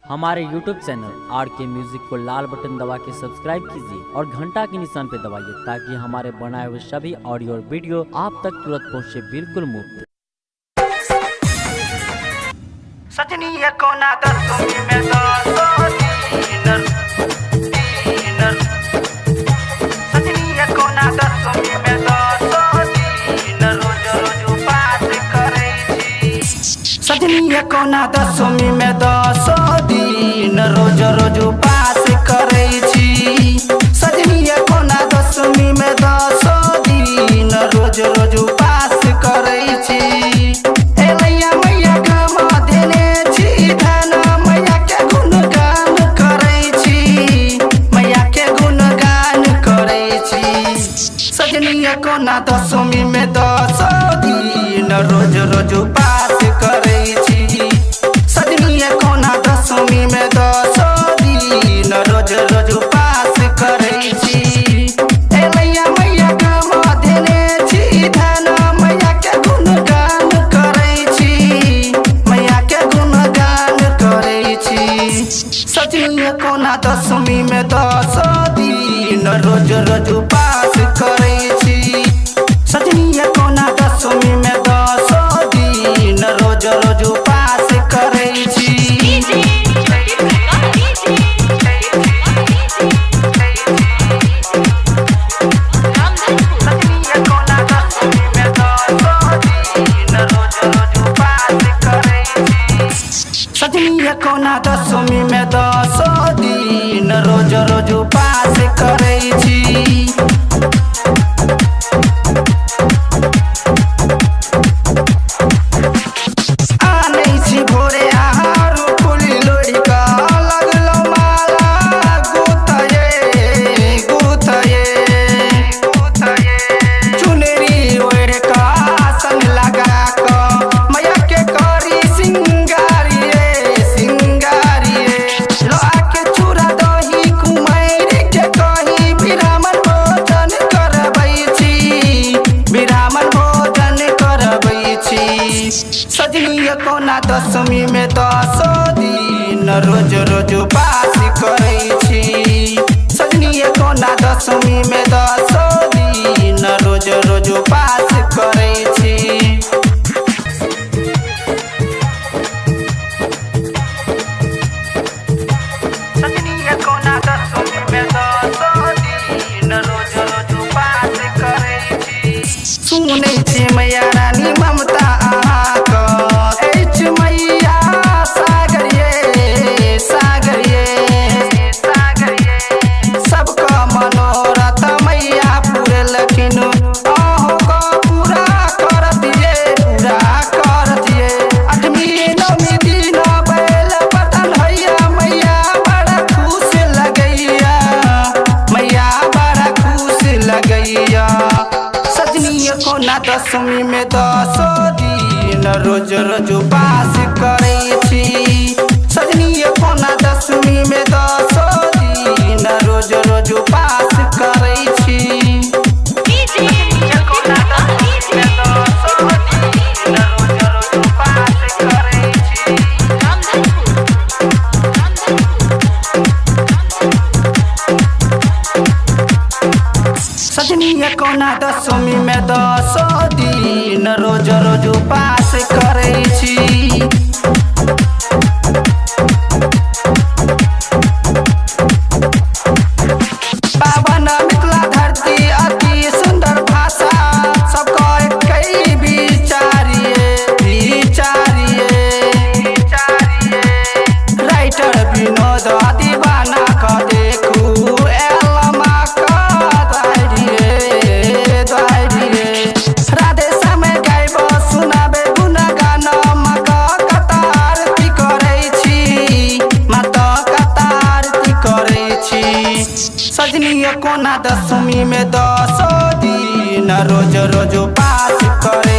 हमारे YouTube channel RK music को लाल button दबा के सब्सक्राइब कीजिए और घंटा के निशान पे दबाइए ताकि हमारे बनाए हुए सभी ऑडियो और वीडियो आप तक तुरंत पहुंचे बिल्कुल मुफ्त। सजनी ये कोना दसवीं में दीनर सजनी ये कोना दसवीं में दीनर रोज रोज उपास करे छी। सजनी ये कोना दसवीं में दिन रोज रोज उपास करे छी। सजनी ये कोना दसवीं में दिन रोज रोज उपास करे छी। कोना दसवीं में दिन रोज रोज उपास करे छी। सजनी कोना दसवीं में दिन रोज रोज उपास करे छी। ए मैया मैया गमा देने छी धन मैया के गुणगान करे छी। मैया के गुणगान करे छी। सजनी कोना दसवीं में दिन रोज रोज उपास करे छी। सजनी कोना दसवीं में दिन रोज रोज उपास करे छी। सजनी कोना दसवीं में दिन रोज रोज उपास करे छी। सजनी कोना दसवीं में दिन रोज रोज उपास करे छी। सजनी कोना दसवीं में दिन रोज रोज उपास करे छी। सजनी कोना दसवीं में दिन रोज रोज उपास करे छी। सुनै छी मैया रानी ममता कोना दसवीं में दिन रोज रोज उपास करे छी। सजनी कोना दसवीं में दिन रोज रोज उपास करे छी। सजनी कोना दसवीं में दिन रोज रोज उपास करे छी। पावन मिथिला धरती अति सुंदर भाषा सबको एक विचारिए राइटर विनोद दीवाना का देखू सजनी कोना दसवीं में दिन रोज रोज उपास करे